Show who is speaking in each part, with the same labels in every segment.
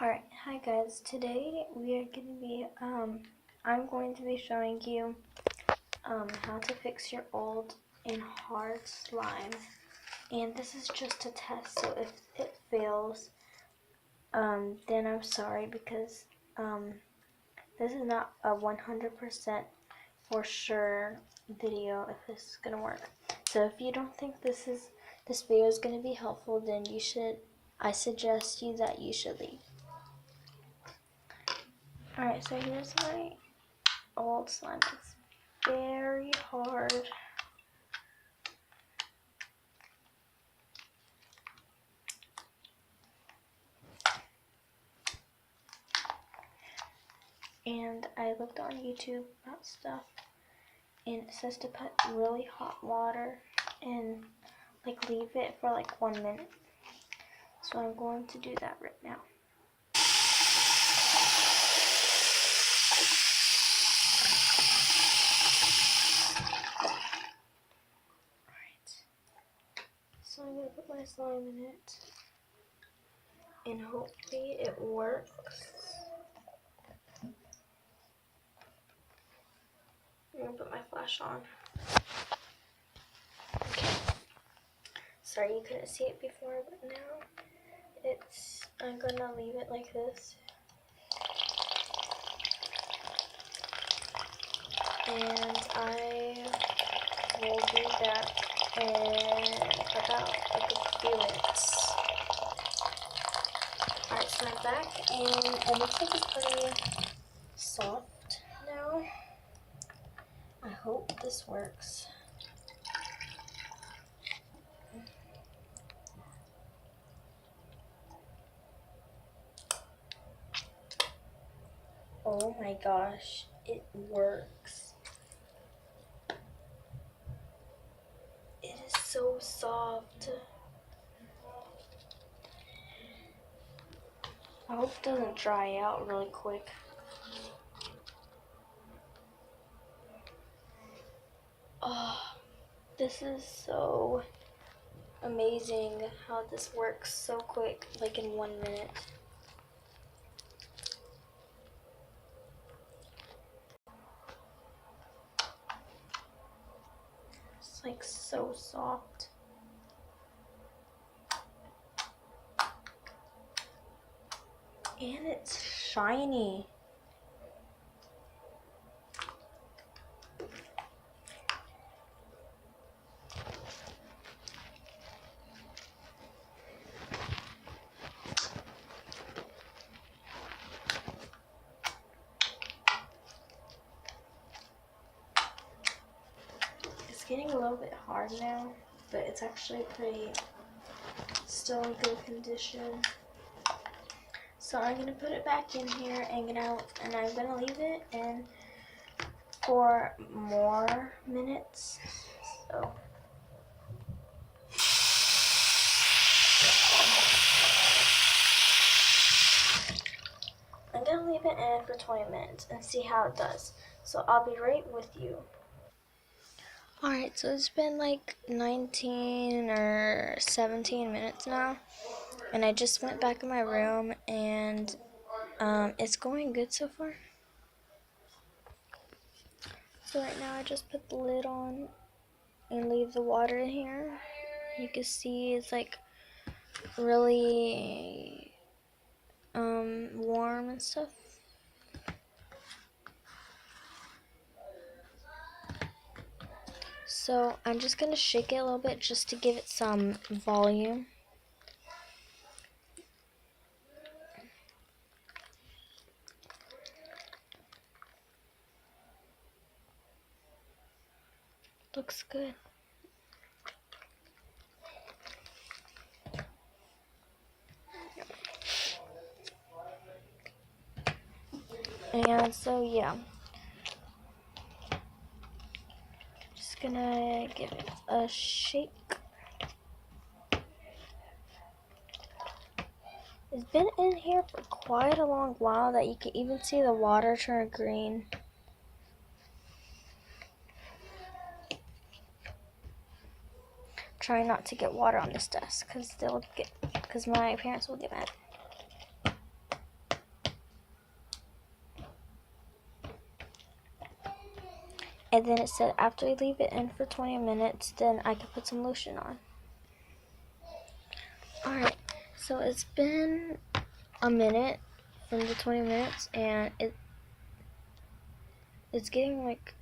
Speaker 1: Alright, hi guys. Today we are going to be, I'm going to be showing you how to fix your old and hard slime. And this is just a test, so if it fails, then I'm sorry because this is not a 100% for sure video if this is going to work. So if you don't think this video is going to be helpful, then I suggest that you should leave. Alright, so here's my old slime. It's very hard. And I looked on YouTube about stuff, and it says to put really hot water and leave it for 1 minute. So I'm going to do that right now. So I'm going to put my slime in it, and hopefully it works. I'm going to put my flash on. Okay. Sorry you couldn't see it before, but now I'm going to leave it like this. And I will be back in about a few minutes. Alright, so I'm back, and it looks like it's pretty soft now. I hope this works. Oh my gosh, it works. It is so soft. I hope it doesn't dry out really quick. Oh, this is so amazing how this works so quick, in 1 minute. It's so soft. And it's shiny. It's getting a little bit hard now, but it's actually still in good condition. So I'm gonna put it back in here, and I'm gonna leave it in for more minutes. So I'm gonna leave it in for 20 minutes and see how it does. So I'll be right with you. Alright, so it's been 19 or 17 minutes now, and I just went back in my room, and it's going good so far. So right now I just put the lid on and leave the water in here. You can see it's really warm and stuff. So I'm just gonna shake it a little bit just to give it some volume. Looks good. And so yeah, just gonna give it a shake. It's been in here for quite a long while that you can even see the water turn green. Try not to get water on this desk because my parents will get mad. And then it said after you leave it in for 20 minutes, then I can put some lotion on. Alright, so it's been a minute from the 20 minutes, and it's getting like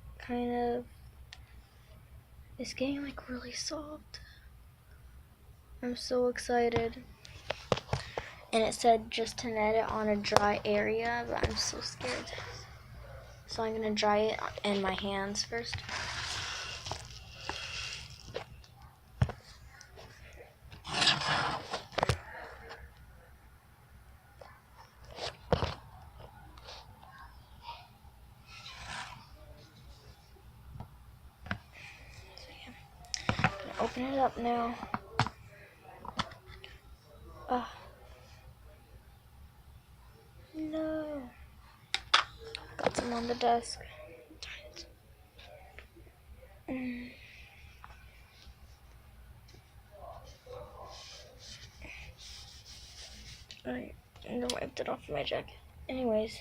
Speaker 1: it's getting like really soft. I'm so excited. And it said just to net it on a dry area, but I'm so scared. So I'm gonna dry it in my hands first. Open it up now. No. Got some on the desk. Alright, and I wiped it off my jacket. Anyways.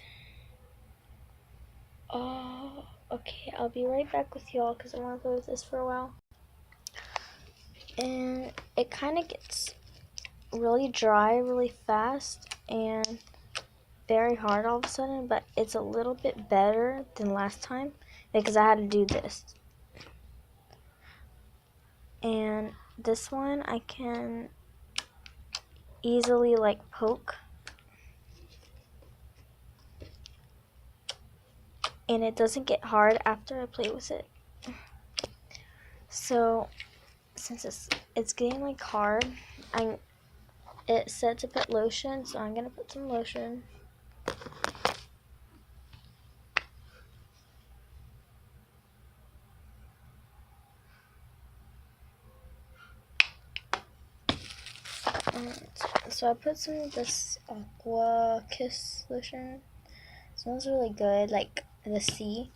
Speaker 1: Okay, I'll be right back with y'all because I want to play with this for a while. And it kind of gets really dry really fast and very hard all of a sudden, but it's a little bit better than last time because I had to do this. And this one I can easily like poke, and it doesn't get hard after I play with it. So since it's getting like hard, it said to put lotion, so I'm gonna put some lotion. So I put some of this Aqua Kiss lotion. It smells really good, like the sea.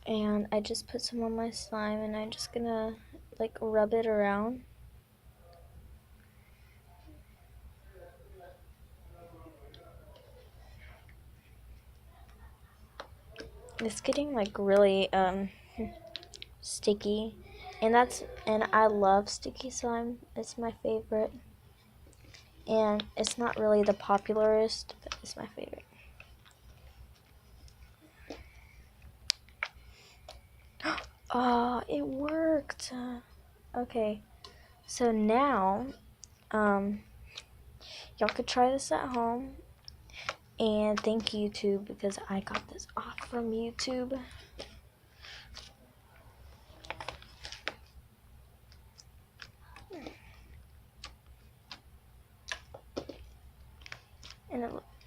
Speaker 1: And I just put some on my slime, and I'm just gonna like rub it around. It's getting like really sticky, and I love sticky slime. It's my favorite, and it's not really the popularest, but it's my favorite. Oh, it worked. Okay, so now y'all could try this at home, and thank YouTube because I got this off from YouTube.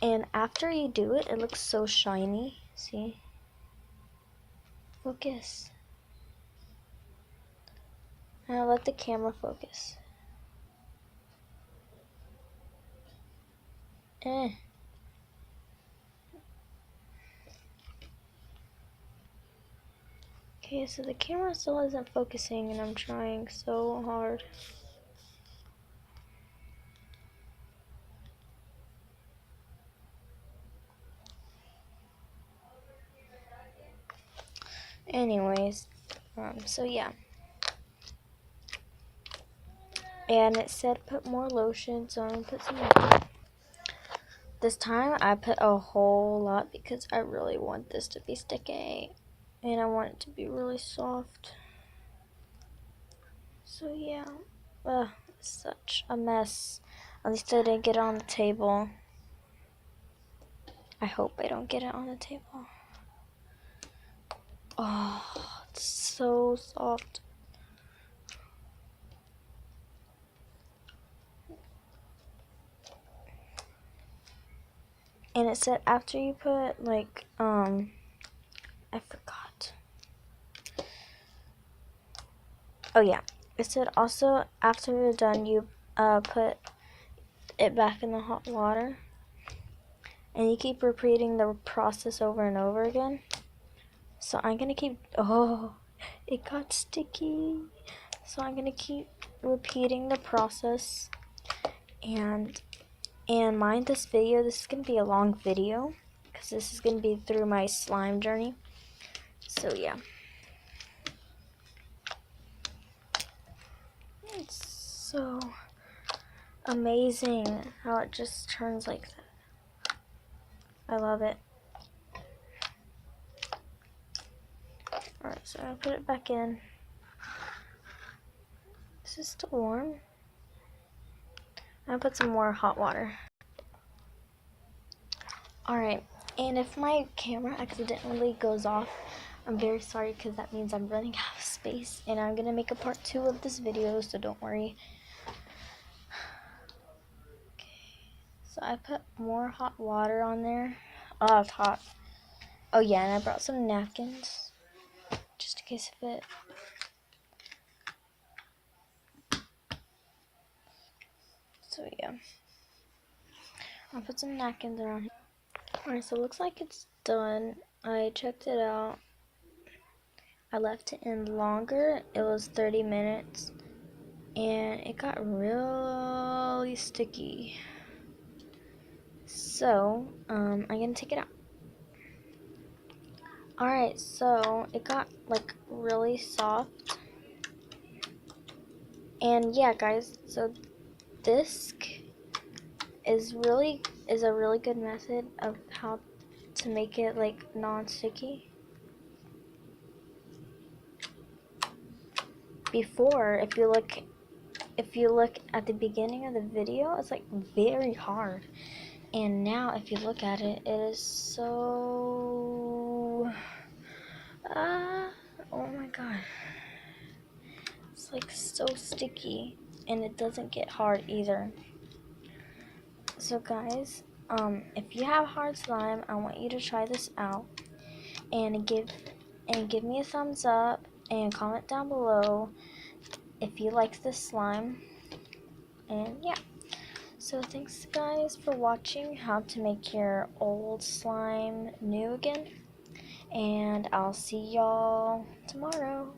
Speaker 1: And after you do it, it looks so shiny. See? Focus. Now let the camera focus. Okay, so the camera still isn't focusing, and I'm trying so hard. Anyways, so yeah. And it said put more lotion, so I'm gonna put some more. This time I put a whole lot because I really want this to be sticky, and I want it to be really soft. So yeah, such a mess. At least I didn't get it on the table. I hope I don't get it on the table. Oh, it's so soft. And it said after you put like, I forgot. Oh yeah, it said also after you're done, you put it back in the hot water. And you keep repeating the process over and over again. So I'm gonna keep, oh, it got sticky. So I'm gonna keep repeating the process. And mind this video, this is gonna be a long video because this is gonna be through my slime journey. So yeah. It's so amazing how it just turns like that. I love it. Alright, so I'll put it back in. Is this still warm? I'll put some more hot water. Alright, and if my camera accidentally goes off, I'm very sorry because that means I'm running out of space, and I'm going to make a part 2 of this video, so don't worry. Okay, so I put more hot water on there. Oh, it's hot. Oh yeah, and I brought some napkins, just in case of it. So yeah, I'll put some napkins around here. Alright, so it looks like it's done. I checked it out. I left it in longer. It was 30 minutes. And it got really sticky. So, I'm gonna take it out. Alright, so it got like really soft. And yeah, guys, so this is a really good method of how to make it like non-sticky. Before, if you look at the beginning of the video, it's like very hard. And now if you look at it, it is so oh my god. It's like so sticky, and it doesn't get hard either. So guys, if you have hard slime, I want you to try this out and give me a thumbs up and comment down below if you like this slime. And yeah. So thanks guys for watching how to make your old slime new again. And I'll see y'all tomorrow.